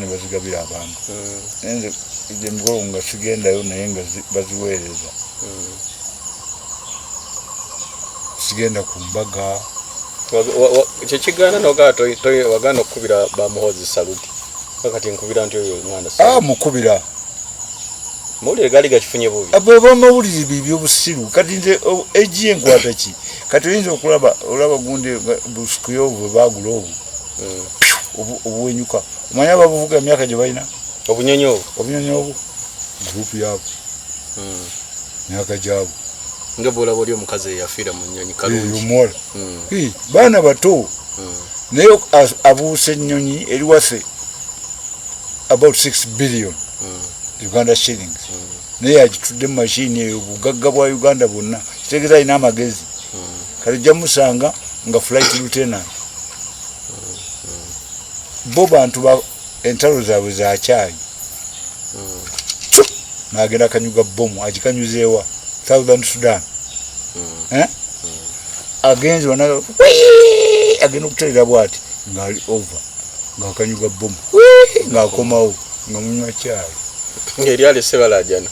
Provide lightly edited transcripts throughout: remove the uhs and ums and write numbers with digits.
bazigabira abantu nze je mgolo nga sigendayo naye nga baziweereza sigenda ku mbaga kye kigaana nogato wagana okubira ba muhozi saluti kakati nkubira nti oyo mwana mukubira mawulire gali gakifunye bubi abo amawulire bibyo obusiru kati nze egiye nkwata ki kati oyinza okulaba gundi busikuyovu bagula obuwenyuka omanya abavuga emyaka gye balina obunyonyovu gurupu yaabo myaka gyabo nga bwolaba oli omukazi eyafiira mu nnyonyi kalungi omuwala baana bato naye abuuse ennyonyi eriwase about 6 billion Uganda shillings naye agitudde mu mashini eyo obugagga bwa Uganda bwonna kitegeeza alina amagezi kati jamusanga nga flight lieutenant bo bantu ba entalo zaabwe za caayi n'agenda akanyuga bomu agikanyuzeewa Southern Sudan agenzi wana agenda okutereera bwati ng'ali over ng'akanyuga bomu ng'akomawo nga munywa caayi ngeri ale sebalajana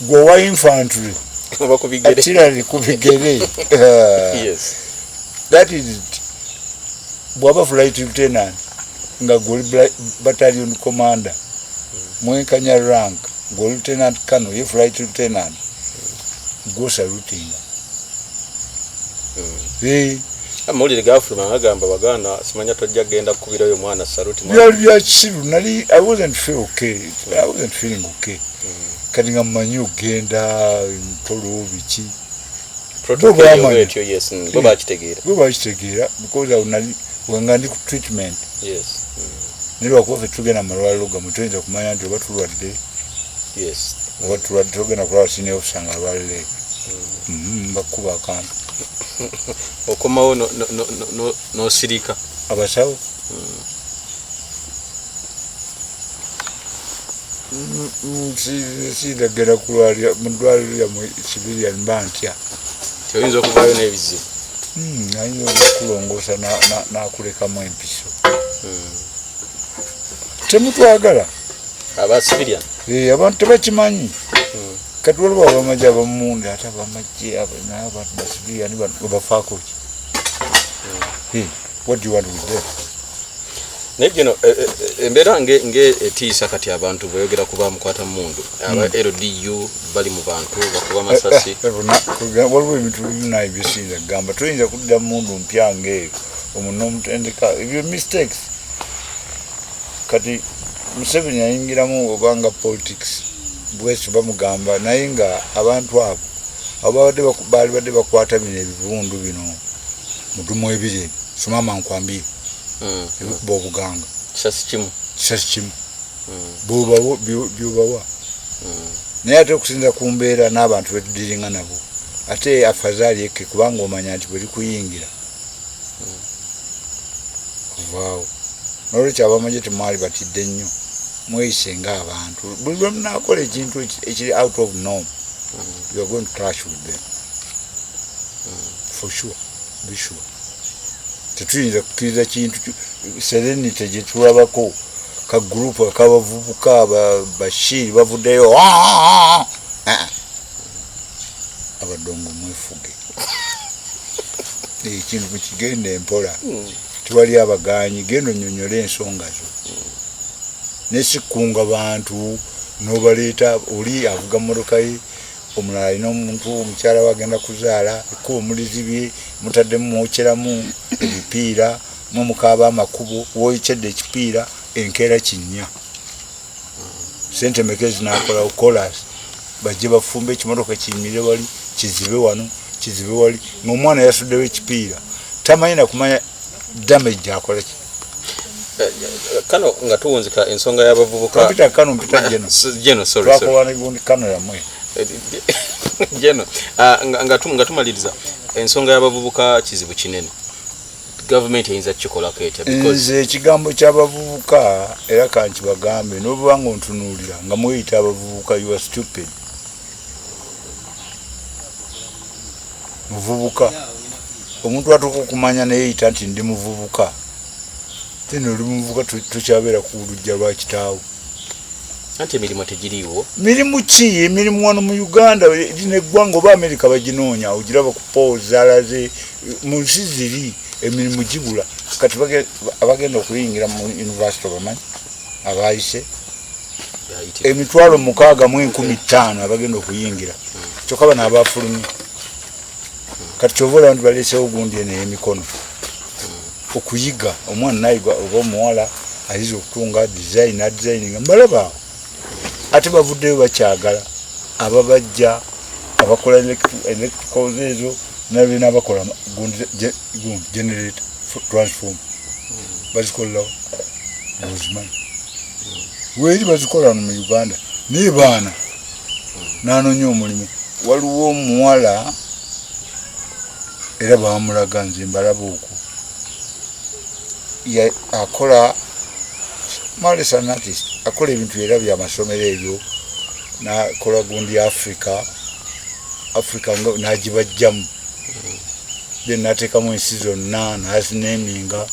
gwe wa infantry artillery kubigere yes that is it bwaba flight lieutenant nga goli battalion commander mwenkanya rank go lieutenant colonel ye flight lieutenant go saluting amulire gafuluma bagamba bagana simanya tojja genda kubira yo mwana saluti ya chiru nali I wasn't feeling okay kati nga manyu genda ntolo bichi protocol yo yes baba kitegeera because unali wangandi ku treatment yes nilwa ko tugenda malwalo gamutenza kumanya nti batulwadde yes batulwadde tugenda kulwa senior officer nga balile bakuba akantu okomawo no sirika abasawo sidagera kulwalira mudwalira mu civilian bantya toyinza okuvayo n'ebizibu ayinza okulongoosa n'akulekamu empiso temutwagala aba civilian abantu tebakimanyi kati waliwo abamagye abamundi ate abamagye n'abantu basiviliani bafaako ki what do you want with them negino embeera nge etiisa kati abantu boyogera kuba mukwata mundu aba LDU bali mu bantu bakuba masasi waliwo ebintu binayi byesinza gamba toyinza kudda mundu mpyange omuno omutendeka ebyo mistakes kati Museveni yayingiramu obanga politics bwesi bamugamba naye nga abantu abo baali badde bakwata bino ebivundu bino mudumu ebiri somama nkwambie ebikuba obuganga kisasi kimu byobawa naye ate okusinza ku mbeera n'abantu betudiringa nabo ate afazaali eke kubanga omanya nti bweri kuyingira kuvaawo nolwekyo abamagye temwali batidde nnyo mweyise ng'abantu buli lwe munakola ekintu ekiri out of norm you are going to clash with them for sure be sure tetuyinza kukkiriza kintu serenity gye tulabako ka gurupu akabavubuka bashiri bavuddeyo abadongo mwefuge ekintu mukigenda empola tewali abaganyi genda onyonyole ensonga zo nesikunga bantu nobaleeta oli avuga mmotoka ye omulala alina omuntu omukyala wagenda kuzaala ekkuba omulizi bye mutaddemu mwokyeramu ebipiira mumukaaba amakubo woyikyedde ekipiira enkeera kinnya sente mekezi nakola kolas bajje bafumbe ekimotoka kiyimirire wali kizibe wano kizibe wali ng'omwana yasuddewo ekipiira tamanyi nakumanya damage akola ki kano nga tuwunzika ensonga y'abavubuka mpita kano mpita jeno sorry twakola gundi kano yamwe jeno nga tumaliriza ensonga y'abavubuka kizibu kinene government eyinza kikola kete because ekigambo ky'abavubuka era kanki bagambe n'obuba nga ontunuulira nga mweyita abavubuka you are stupid muvubuka omuntu atuuka okumanya neyeyita nti ndi muvubuka tino limuvuka tukyabera ku lujja lwa kitaawo anti emirimu tegiriiwo mirimu ki emirimu wano mu Uganda lino eggwanga oba Amerika baginoonya ogiraba ku pooza alaze mu nsi ziri emirimu gibula kati abagenda okuyingira mu university bamanyi abayise emitwalo 615 abagenda okuyingira kyokka bano abafulumye kati kyovola abantu baleesewo gundi eno emikono okuyiga omwana nayiga oba omuwala ayiza okutunga designing mbalaba ate bavuddeyo bakyagala ababajja abakola electricals ezo nabina abakola gundi generator transform bazikola ozimani weri bazikola mu Uganda ne baana nanonye omulimu waliwo omuwala era bamulaga nze mbalaba okwo akola Maurice an artist akola ebintu era bya masomero ebyo nakola gundi Africa nga najibajjamu then nateekamu ensi zonna nazineminga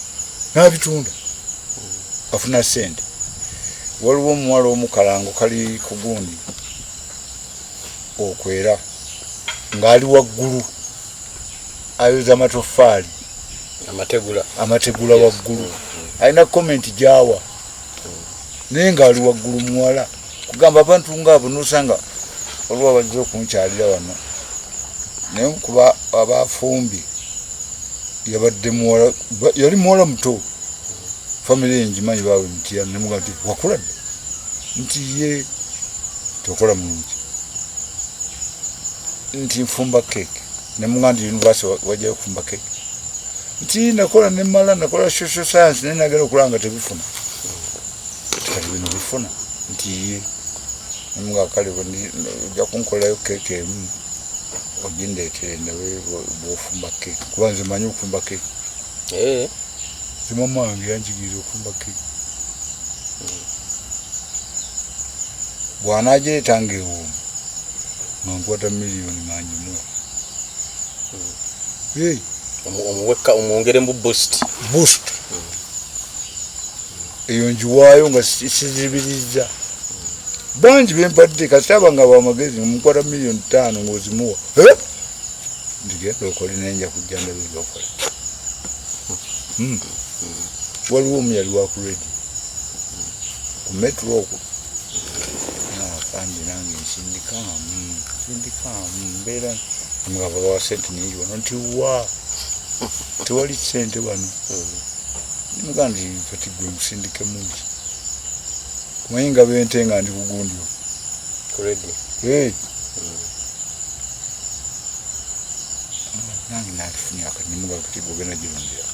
nabitunda afuna sente waliwo omuwala omukalango kali ku gundi okwera ng'ali waggulu ayoza amatoffaali amategula waggulu alina comment gyawa naye ng'ali waggulu muwala kugamba abantu ngaabo nosanga olwa bajja okunkyalira wano naye kuba abafumbi yabadde muwala yali muwala muto family enjimanyi bawe nti nemuga nti wakuladde nti ye tokola mulungi nti nfumba cake nemuga nti university wajja okufumba cake nti nakola nemala nakola social science naye nagera okulanga tebifuna kati bino bifuna nti ye nemuga kale ojja kunkolayo cake emu ogindeetere nawe bwofumba cake kuba nze manyi okufumba cake mama wange yanjigiriza okufumba cake bw'anaagireetanga ewuuma nga nkwata miliyoni manyimuwa omuweka omwongere mu boost eyo njiwaayo nga sizibiriza bangi bempadde kasitaba nga bwamagezi mukwata miliyoni 5 ng'ozimuwa ndigenda okole nenja kujja ndabirgaokola waliwo omu yali waku redio ku metro okwo kandi nange nsindikamu mbeera nga babawa sente nyingi wano nti tewali sente wano nimuga nti kati gwe musindike mungi kumanyi nga bente nga ndi kugundio nange nakifunya akanimuga kati gogenda girondera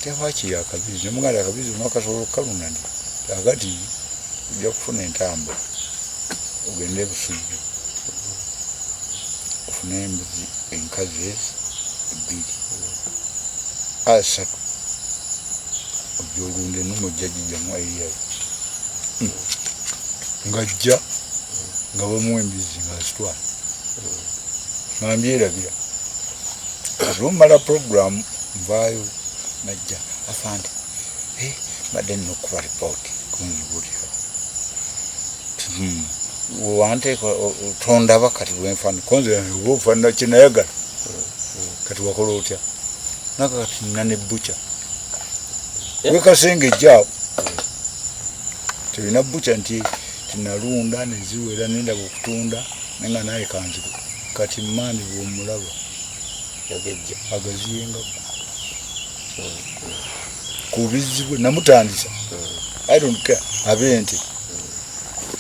tewaki yakabizi nemuganda akabizi mwakasobola okukalunda ndi agati ojja kufuna entambo ogende Busujju ofune embuzi enkazi 2 3 ogyolunde nomujja gijjamu eriyayo ngajja nga bamu embizi ngazitwala nga mbyerabira ati omala programu nvaayo najja afande badde nina okuba ripooti kunjibulira wanteeka tondaba kati bwenfaanana konze oba ofaanana kyenayagala kati wakola otya naka kati nina ne bbuca wekasenge ejjaawo terina bbuca nti tinalunda neziwera nendaba okutunda naye nga naye kanzigo kati mmaani bwomulaba agaziyenga kubizibwe namutandisa I don't care abente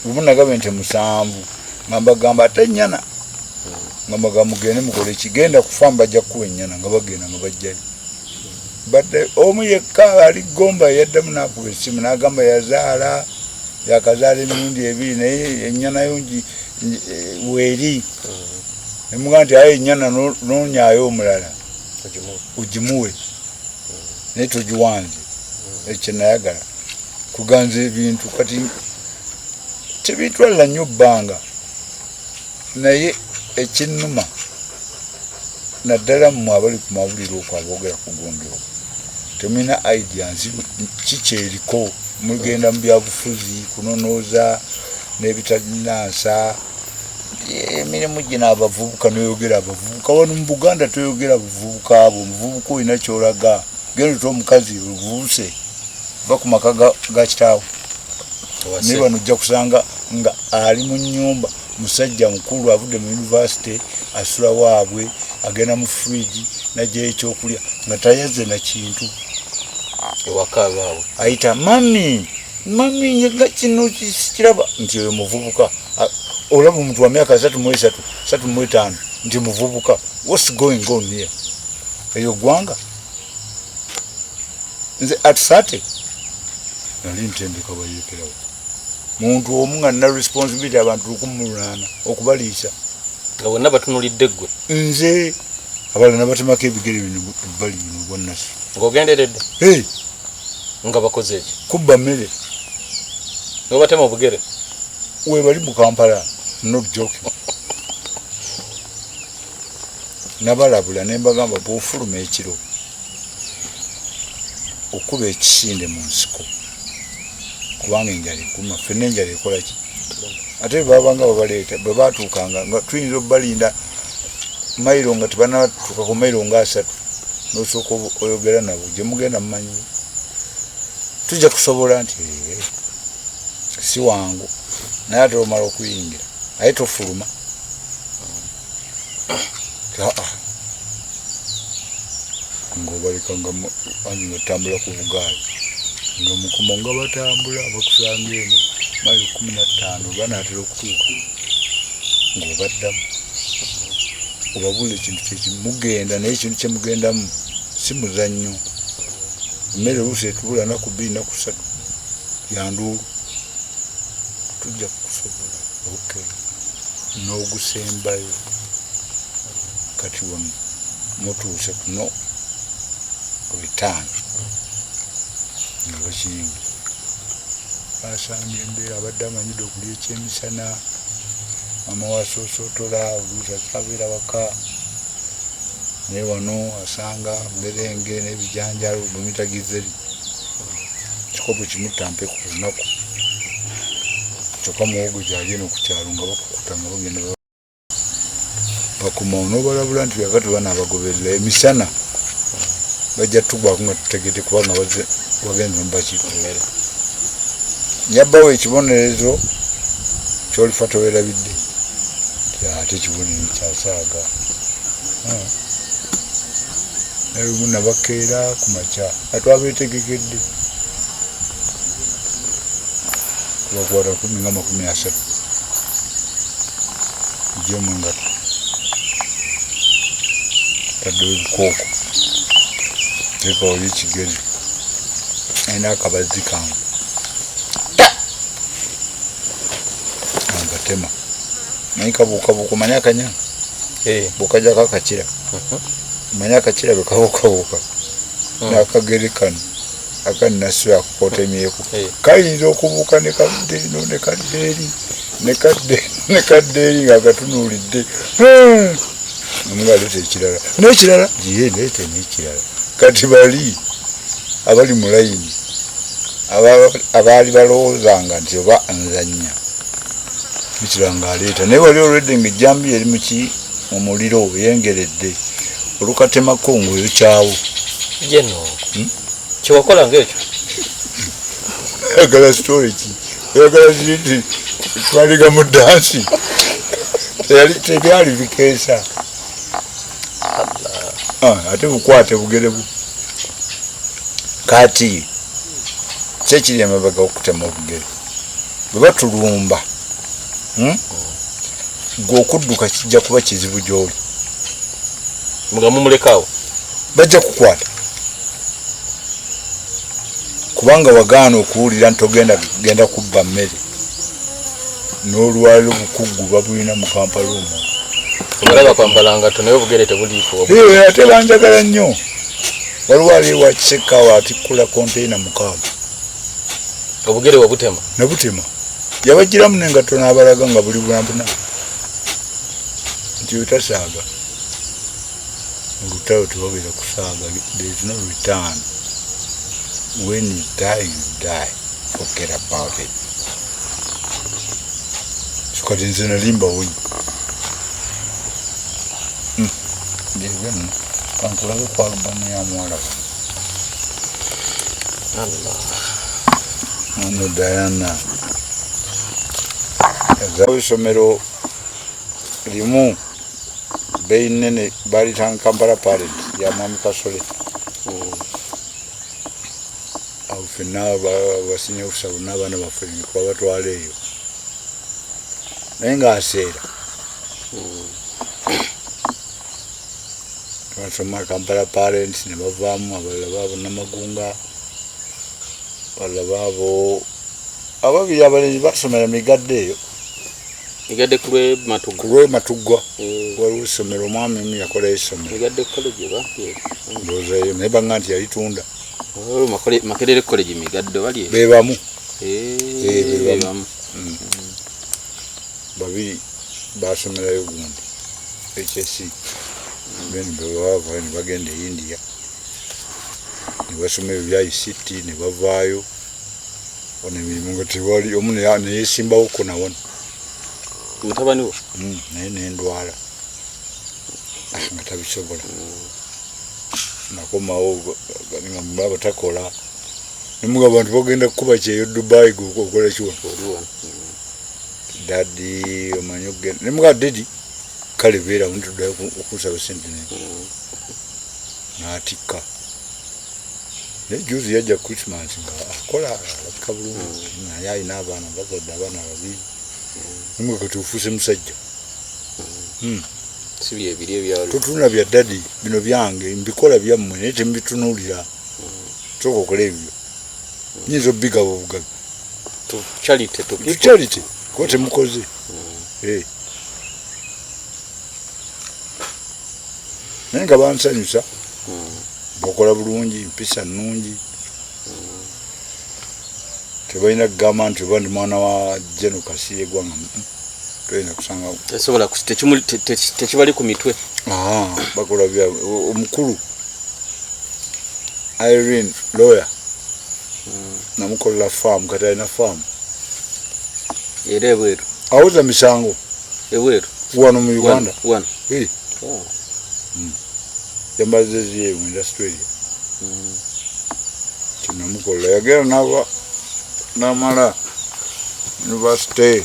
ubuna gabente 7 ngambagamba atenyana ngamba mugende mukole kigenda kufamba ajja kuwenyana ngabagenda ngabajjayo badde omu yekka ali gomba yaddamu nakuba essimu nagamba yazaala yakazaala emirundi 2 naye enyana yongi weri nemuga nti aye enyana nonyayo omulala ugimuwe naye togiwanze ekyo nayagala kuganza ebintu kati tebitwalira nnyo bbanga naye ekinnuma naddala mmwe abali ku mawulire okwo aboogera ku gundi okwo temina ideas kikyeriko mugenda mu byabufuzi kunonoza n'ebitanansa emirimu gino abavubuka noyogera abavubuka wano mu Buganda toyogera abavubuka abo omuvubuka olina kyolaga genda to omukazi ovubuse va ku maka ga kitaawo ne bano ojja kusanga nga ali mu nnyumba musajja mukulu avudde mu university asula waabwe agenda mu fridge najja ekyokulya nga tayaze na kintu ewaka baabwe ayita mami nga kino kiraba nti oyo muvubuka olaba omuntu wa myaka 3 nti muvubuka. What's going on here? Eyo Gwanga nze at 30 nali ntendeka bayekerawo muntu omu nga nina responsibility abantu 18 okubaliisa nga bonna batunulidde ggwe nze abalala nabatemako ebigere bino bali bino bwannasi ng'ogenderedde nga bakoze eki kubba mmere n'obatema obugere webali mu Kampala not joking nabalabula nembagamba bwofuluma ekiro okuba ekisinde mu nsiko kubanga enjala ekuma ffenna enjala ekola ki ate babanga babaleeta bwe batuukanga nga tuyinza obalinda mayiro nga tebanatuuka ku mayiro nga 3 nosooka oyogera nabo gye mugenda mumanyi tujja kusobola nti si wangu naye ate omala okuyingira aye tofuluma ng'obaleka nga batambula ku bugaali nga mukomo nga batambula bakusanga eno mailo 15 banaatera okutuuka ng'obaddamu obabula ekintu kyekimugenda naye ekintu kyemugendamu si muzannyo emmere oluusi etubula naku 2 naku 3 yanduulu tujja kukusobola n'ogusembayo kati wano mutuuse kuno obitaano nga bakiyingi basanga embeera abadde amanyidde okulya ekyemisana mama wasoosotola oluusi akyabeera waka naye wano asanga mberenge n'ebijanjalo bwemitagizeri kikopo kimu tampe ku lunaku kyokka muwogo gyali eno ku kyalo nga bakukuta nga bagenda bakuma onobalabula nti yakati banaabagoberera emisana bajja tugwako nga tutegete kubanga wagenze mubaki mmere nyabbawo ekibonerezo kyolifa towerabidde ate kibonero kyasaaga naye nabakeera ku makya atwabeetegekedde kubakwata 10 gyemu engato taddewo ebikooko teka oli ekigere ayina akabazi kange angatema manyi kabuukabuuka manyi akanya bwokajjako akakira manyi akakira bwe kabuukabuuka n'akagere kano akaninasu akukotemyeku kayinza okubuuka ne kadde eno ne kadde eri ne kadde eri ng'agatunuulidde omugaleeta ekirala n'ekirala giye leete n'ekirala kati bali abali mu layini abaali balowoozanga nti oba nzannya ekirala ng'aleeta naye wali olwedde ng'ejjambi eri mu muliro yengeredde olukatemako ng'oyokyawo jeno kyewakola ng'ekyo ayagala story ki ayagala nti twaliga mu dansi tebyali bikeesa ate bukwate bugerebu kati kyekiri emabega okutema obugere bwe batulumba gwe okudduka kijja kuba kizibu gy'oli nga mumulekaawo bajja kukwata kubanga wagaana okuwulira nti genda kubba mmere n'olwali obukugu babulina mu Kampala omwo obalaba kwambalanga naye obugere tebuliiko ate banjagala nnyo waliwo ali wakisekaawo atikkula konteina 6 obugere wabutema nabutema yabagiramu n'engatto n'abalaga nga buli bulampuna nti wetasaaga olutalo tebabeera kusaaga there is no return when you die, forget about it. Squad in the limbo. Kankula kwa banya mwala. Allah. Ano Diana. Ezawe somero limu bei nene bali tan Kampala parent ya Mwami Kasole. Au fina wasinye kusabu n'abana bafenye kwa batwaleyo. Nenga asera. From Kampala parents ne bavamu abalala babo namagunga abalala babo ababiri abalenzi basomera migadde kulwe matugwa waliwo essomero omwami omu yakola essomero migadde college ndowoozayo naye banga nti yalitunda Makerere college migadde wali bebamu babiri basomerayo gundi HSC ben bava ni bagende India ni basomera bya ICT ne bavaayo one emirimu nga tewali omu ne yesimbawo ko nawona mutabani wo naye nendwala nga tabisobola nakomawo nga mbaba takola nemuga abantu bagenda kukuba kyeyo Dubai gokola kiwa dadi omanyi okugenda nemuga dedi kale beera ntuddayo okusaba sente n'atikka naye juzi yajja Christmas nga akola alabika bulungi naye alina abaana bazadde abaana babiri nemuga kati ofuuse musajja si byebiri ebyalo totuna bya dadi bino byange mbikola byammwe naye temubitunuulira soka okola ebyo nyinza obbigawo obugaga charity kuba temukoze naye nga bansanyusa bakola bulungi mpisa nnungi tebalina kugamba nti oba ndi mwana wa Jeno Kasirye Gwanga toyina kusanga tesobola tekibali ku mitwe bakola bya omukulu Irene lawyer namukolera farm kati alina farm era ebweru awuza misango ebweru wano mu Uganda yambaze ziye mu industry kinamukola yagera namala university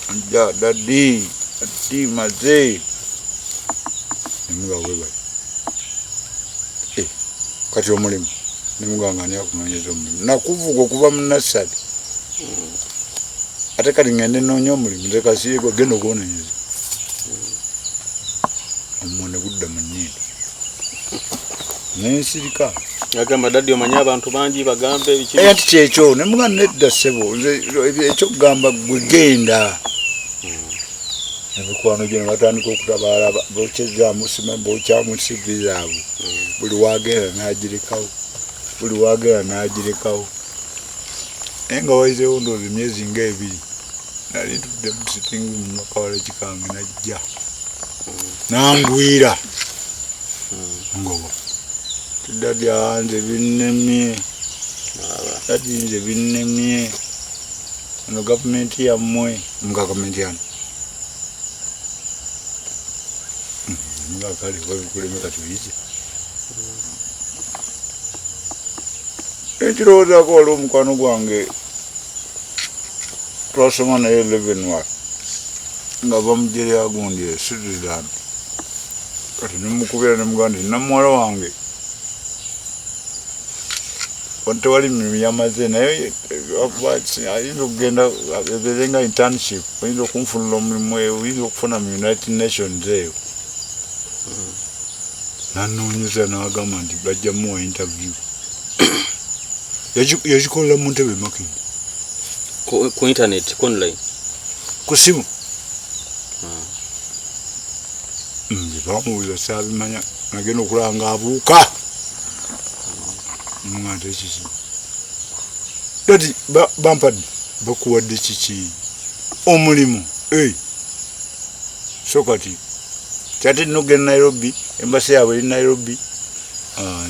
anja dadi maze nemuga weba kati omulimu nemuganga ni akunonyeza omulimu nakuvuga okuva mu nasali ate kati ngende noonya omulimu nze Kasirye gwe genda okuwononyeza omwone gudda mu nnyindo nensirika agamba dadi omanyi abantu bangi bagambe nti kyekyo nemuga nedda ssebo ekyo kugamba gwe genda emikwano gye ne batandika okutabaala bokyezaamu sima bokyamu sivi zaabwe buli wagenda n'agirekawo naye nga wayizeewo ndowooza emyezi nga ebiri nali tudde mu sitingi mu makawala kikange najja nangwira ngoba dadi nze binnemye ano gavumenti yammwe mugavumenti yano kale babikuleme kati oyize ekirowoozaako waliwo omukwano gwange twasoma naye 11 wa nga bamugere agundi Switzerland kati nemukubira nemuganda namuwala wange tewali mirimu yamaze naye ayinza okugenda ebeerenga internship oyinza okunfunira omulimu eyo oyinza okufuna mu United Nations eyo nanoonyeza n'agamba nti bajja muwa interview yagikolera mu ntebe makindi ku internet ku online ku simu bamubuuza saabimanya nagenda okulaba nga abuuka mungante kiki dati bampadde bakuwadde kiki omulimu so kati kyati nogenda Nairobi embasi yaabwe eri Nairobi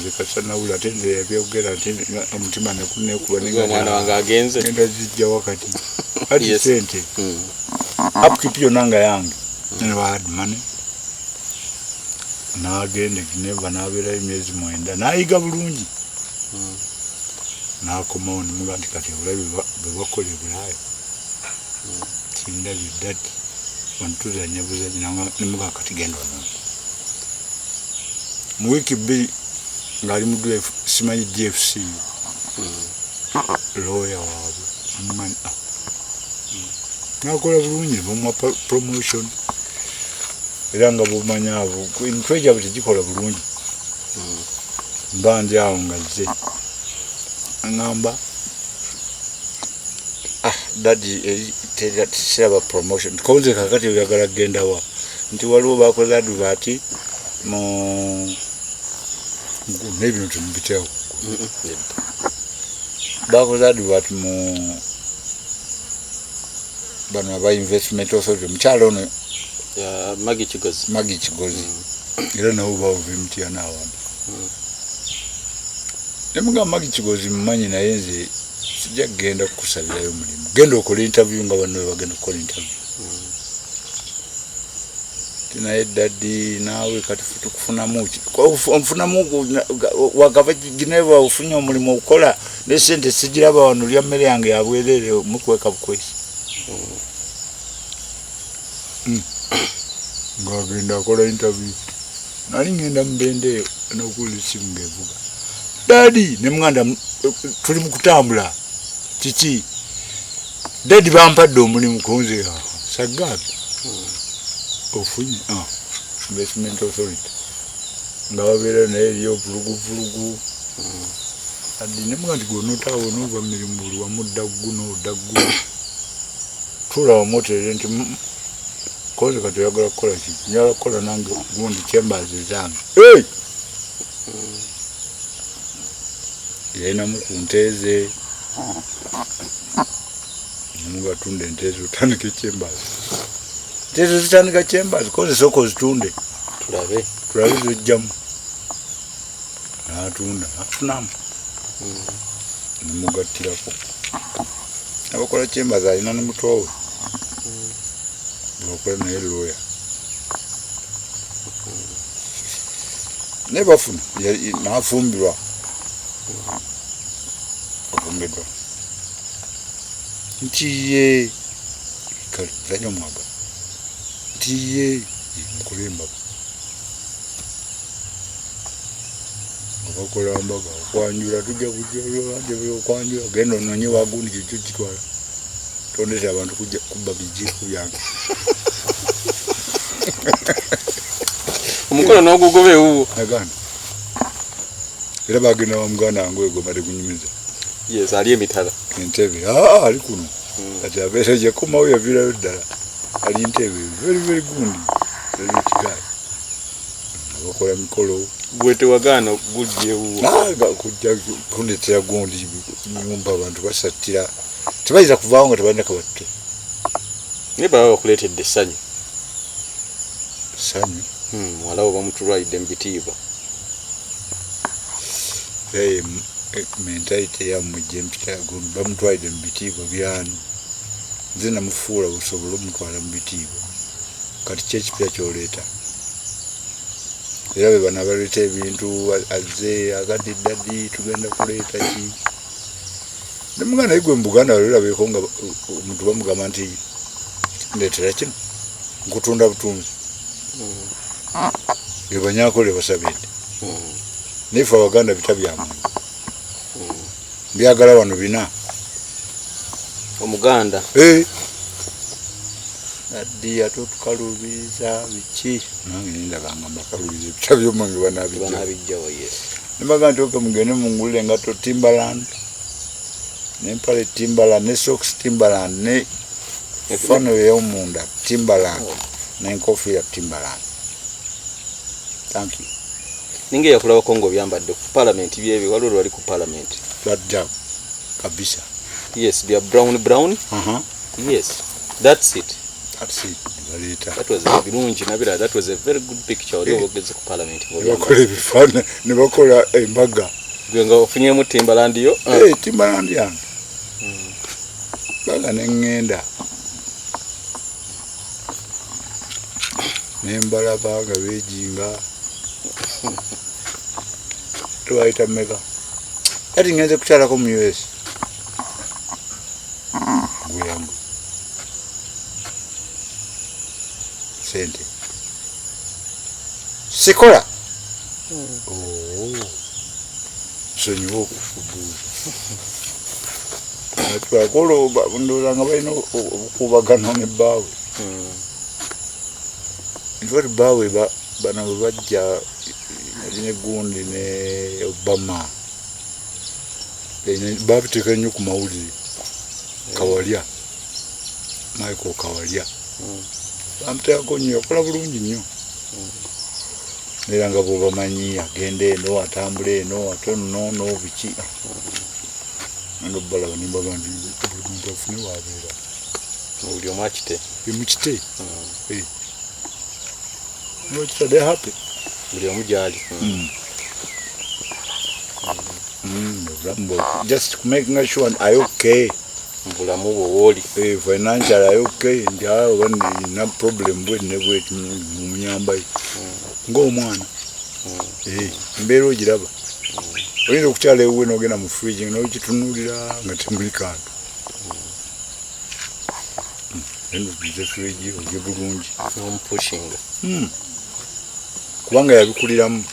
Zikasana ula tende yabyogera tende omutima nekubwa ninga mwana wange agenze ngenda zijja wakati ati sente upkeep yo nanga yange ne bad money nagende kineva nabera emyezi 9 nayiga bulungi nakomawo nimugandi kati olabi bwakole bulayo kindabye dati wantuza nyabuza nanga nimuga kati gendo mu wiki bbiri ngali mu simanyi GFC lawyer waabwe mmanyi nakola bulungi bumwa promotion era nga bumanyaavu ntweja buti gikola bulungi mbanje awo ngazze ngamba dadi siraba promotion konze kakati oyagala genda wa nti waliwo bakoze advert mu maybe not mbitewo bakoze advert mu bano aba investment authority mchalo ono ya Magi Kigozi era nawo bawo bimtia na abantu nemuga Magi Kigozi mmanyi naye nze sijja genda kukusabirayo mulimu genda okola interview nga banno bagenda kukola interview tinaye dadi nawe kati tukufunamu omufunamu wagava Geneva ofunye omulimu okola ne sente sijiraba wano lya mmere yange yabwerere mukweka bukwesi ngagenda akola interview nali ngenda mbende nokuli simu ngevuga dadi ne mnganda tuli mukutambula kiki dadi bampadde omulimu konze sagabi ofunye investment authority nga babeera naye eriyo vulugu adi ne mngandi gonotaawo nova mirimu buli wamu daggu tula wamotere nti konze kati oyagala kukola ki nyala kukola nange gundi chambers zange yalinamu ku nteeze mugatunda enteeze otandika chambers nteeze zitandika chambers konze soko zitunde tulabe zojjamu natunda afunamu nemugattirako abakola chambers alina ne mutoowe bakola naye lawyer ne bafuna nafumbirwa afumbirwa nti ye kazanyo mwaga nti ye mukulimba bakola mbaga okwanjula tujja kujja okwanjula genda ononye wagundi kikyo kitwala tondesa abantu kujja kubba bijiku byange omukono n'ogugobe uwo agana era bagenda wa muganda wange wego bade kunyumiza yes ali emitala entebe ali kuno kati abeera gye komawo yavirayo ddala ali ntebe very gundi very kigali abakola mikolo gwete wagana gujje uwo kujja kundetera gundi nyumba abantu basatira tebayiza kuvaawo nga tebalina kabatte ne baba bakuleetedde essanyu walawo bamutulwalidde mu bitiibwa mentalite yammwe gyempita bamutwalidde mu bitiibwa byani nze namufuula busobole omutwala mu bitiibwa kati kyekipya kyoleeta era be bana baleeta ebintu azze akati dadi tugenda kuleeta ki nemuganda naye gwe mu Buganda walirabeeko nga omuntu bamugamba nti ndeetera kino nkutunda butunzi ebanyakole basabidde naye fe Abaganda bita byamu byagala wano bina omuganda addi atutukalubiza biki nange nindabanga mbakalubiza ebita byomange banabijjawo nebaga nti oke mugende mungulire engato Timberland nempale Timberland ne socks Timberland ne efano ey'omunda Timberland n'enkofiira Timberland. Thank you. Ninge yakulaba Kongo byambadde ku parliament byebyo waliwo wali ku parliament. Flat jam kabisa. Yes, they are brown. Yes, that's it. That was a birungi nabira. That was a very good picture. Oli ogeze ku parliament. Bakola ebifana ne bakola embaga. Gwenga ofunye mu Timbaland yo. Timbaland yange. Baga nengenda. Nembala baga bejinga. Tuwaita mega. Ati ngenze kukyala ko mu US. Gwenga. Sente. Sikola. Sonyiwo okufubu. Atwakolo ndoza nga balina okubagana ne baawe. Nfori baawe bano bajja ne gundi ne Obama. Babiteeka nnyo ku mawulire. Kawalya. Michael Kawalya. Bamteekako nnyo yakola bulungi nnyo. Nera nga bw'obamanyi agende eno atambule eno ate no biki. Ndo balaba nimba bantu omuntu afune wabeera. Uli omachite. Yemukite. No, they happy. Uli omujali. Just making sure are you okay? Mbulamu bwoli. Financial are you okay? Nja one no problem with ne bwe munyamba. Ngo mwana. Mbero giraba. Oyinza okukyala ewe n'ogenda mu fridge n'okitunulira nga temuli kantu. Eno bize fridge oge bulungi. Pushing. Kubanga yabikuliramu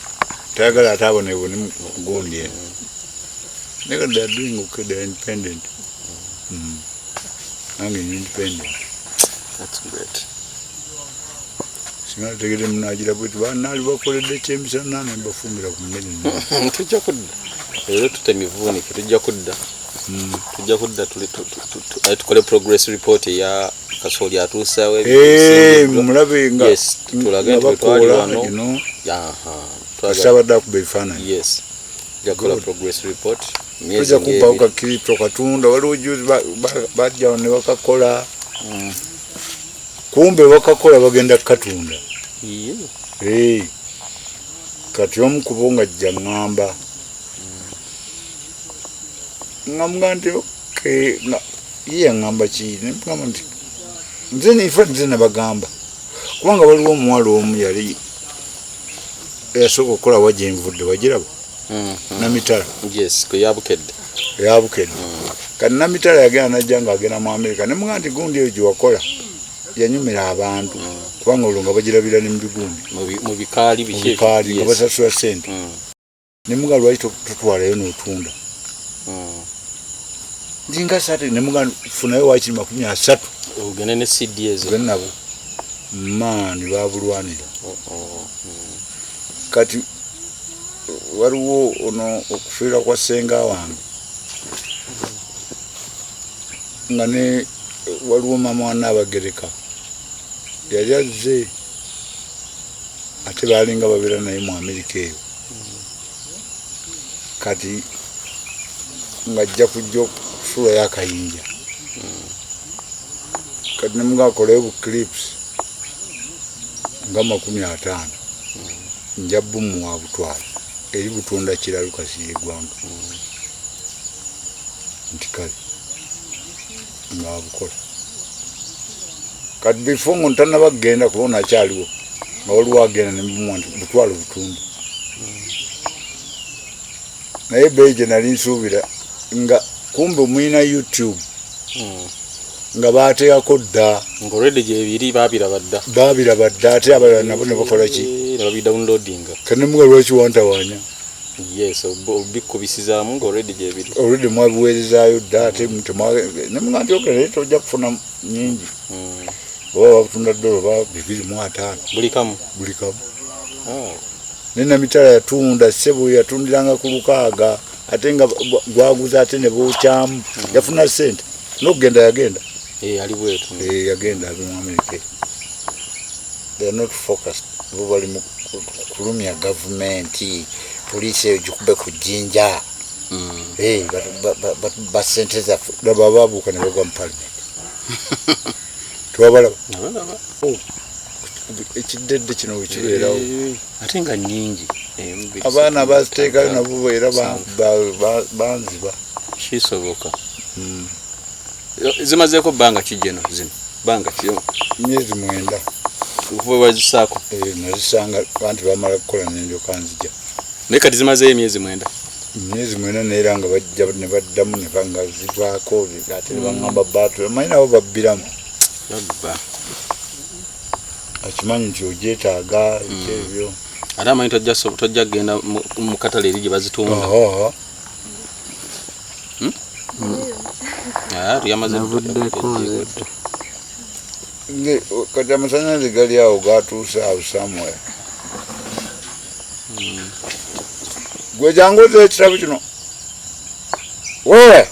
tayagala atabonebwe ne gundi eno. Nigga, they're doing okay, they're independent. I'm independent. That's great. Singa tegere munajira bwetu banali bakoledde kyemisana ne bafumbira ku mmere. Tujja kudda. Leero tutemivuni tujja kudda. Tujja kudda tukole progress report ya Kasoli atuusawe. Mulabe nga. Yes, tulagenda twali wano. Twagala ku befana. Yes. Jakola progress report. Tuja kupauka crypto katunda waliwo juzi bajja ne bakakola. Kumbe bakakola bagenda katunda. Kati omukubonga jja ngamba. Ngamba nti okay na iye ngamba ki ne ngamba nti nze nifa nze nabagamba. Kubanga waliwo omuwala omu yali yasooka okukola wajja envudde wagiraba. Namitala. Yes, ko yabukedde. Kati namitala yagenda najja nga agenda mu America ne mugandi gundi eyo gyewakola yanyumira abantu kubanga olwo bagirabira ne mbigundi mu bikaali biki nga basasula sente ne muga lwaki tutwalayo n'otunda ndinga sate ne muga funayo wakiri 30 ogene ne CDs nabo mani babulwanira kati waliwo ono okufiira kwa senga wange nga ne waliwo mama wa Nabagereka yali azze ate balinga babeera naye mu Amerika eyo kati ngajja kujja okusuula yakayinja kati ne mugakoleyo bu clips nga 50 njabbu mu wabutwala eri butunda kiralu Kasirye Gwanga nti kale nga bukola kati before ngontana bagenda kubona akyaliwo nga waliwo agenda ne mumwanti butwala butunda naye beje nali nsuubira nga kumbe mwina YouTube nga bateekako dda ng'olwedde gyebiri baabiraba dda ate abalala nabo ne bakola ki ne babidownloadinga kane muga lwaki wantawanya. Yes, bikubisizaamu ng'olwedde gyebiri olwedde mwabiweerezaayo dda ate ne muga nti okere tojja kufuna nyingi oba babutunda $2 250 buli kamu nena mitala yatunda ssebo yatundiranga ku 600 ate nga gwaguza ate ne bookyamu yafuna sente n'okugenda yagenda ali bwetu yagenda mu America. They are not focused bo bali mu kulumya government police ejikube ku jinja basenteza bababuka ne bagwa mu parliament twabalaba nabalaba ekidedde kino wekibeerawo ate nga nnyingi abaana abaziteekayo nabo era banziba kisoboka zimazeeko bbanga kijeno zino bbanga kiyo myezi 9 kuva wazisaako nazisanga bantu bamala kukola nenjoka nzija naye kati zimazeeyo emyezi 9 neera nga bajja ne baddamu ne banga zivaako ate nebangamba baatu manyi nabo babbiramu akimanyi nti ogyetaaga ekyebyo ate amanyi tojja kgenda mu katale eri gye bazitunda kati amasanyalaze gali awo gatuuse awo somewhere gwe jangu oze ekitabo kino wewe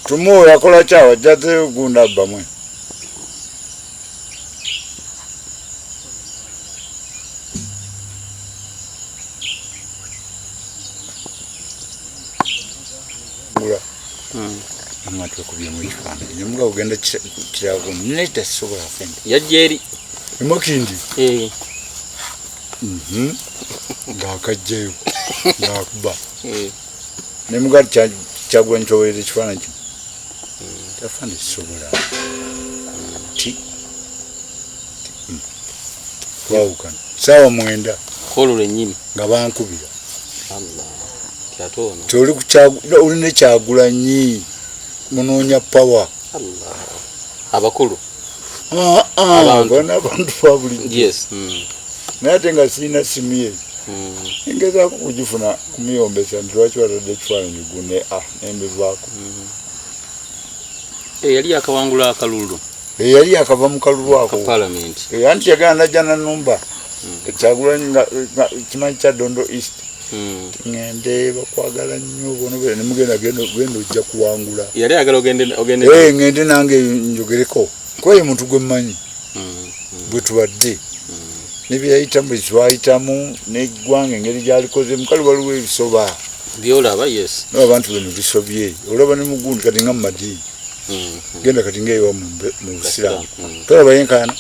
tumuo yakola kyawa jjazeyo gunda abbamwe amatu okubyemu ekifaananyi nemuga ogenda kirago neta sobola fende yajja eri emokindi ng'akajjayo ng'akuba nemuga kyagula nitowereza ekifaananyi kino tafande kisobola ti twawukana saawa 9 kolo lwennyini nga bankubira kyatono toli olina Kyagulanyi munoonya pawa abakulu abantu babulijjo naye ate nga sirina simu ye engezaako kugifuna kumuyombesa nti lwaki watadde ekifaananyi gune nembivaako yali yakawangula akalulu yali yakava mu kalulu ako anti yagala najja nanumba Kyagulanyi nga kimanyi kya Dondo East ngende bakwagala nnyo bono nemugenda genda ojja kuwangula yali agala ogende ngende nange njogereko kwaye muntu gwe mmanyi bwe tubadde nebyayitamu bwe twayitamu neggwanga engeri gyalikoze mukalu waliwo ebisoba byolaba n'abantu beno bisobye olaba ne mugundi kati nga mu madiini genda kati ngaewa mu busiraamu tolaba yenkana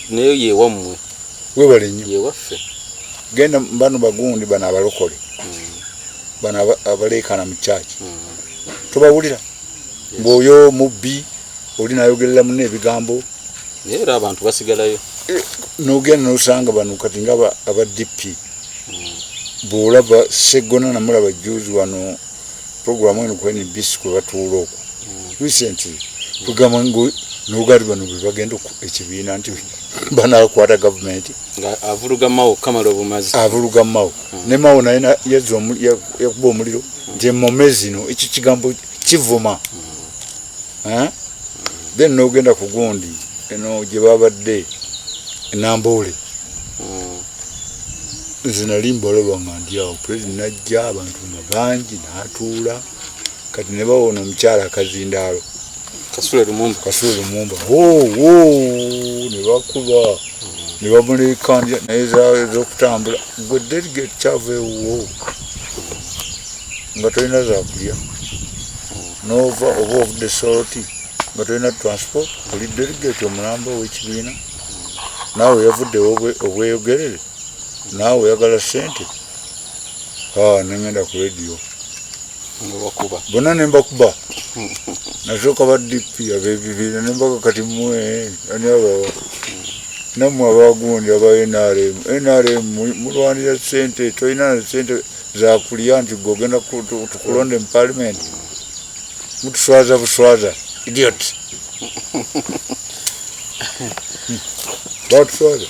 naye yewammwe webale nnyo yewaffe genda bano bagundi bano abalokole bano abaleekana mu kyaki tobawulira ng'oyo mubbi oli nayogerera muno ebigambo naye era abantu basigalayo n'ogenda n'osanga bano kati nga aba DP bw'olaba Seggona namulaba juzi wano programu eno ku NBC kwe batuula okwo recently kugamba n'ogali bano bwe bagenda ekibiina nti banaakwata gavumenti avuluga mawo kamala obumazi avuluga mawo ne mawo naye yakuba omuliro nti emmome zino ekyo kigambo kivuma then n'ogenda ku gundi eno gye babadde enamboole nze nali mbalaba nga ndi awo pulezidenti najja abantu nga bangi n'atuula kati ne bawona omukyala akazindaalo Kasule Lumumba ne bakuba ne bamuleekandya naye ez'okutambula gwe delegate kyava ewuwo nga tolina zakulya nova oba ovudde soroti nga tolina transport oli delegate omulamba ow'ekibiina naawe yavudde obweyogerere naawe oyagala ssente nengenda ku rediyo bonna nembakuba nasooka ba DP abebibiina nembaga kati mwe ani abawa nammwe abagundi aba NRM mulwanira ssente tolina na ssente zakulya nti gogenda tukulonde mu parliament mutuswaza buswaza idiot batuswaza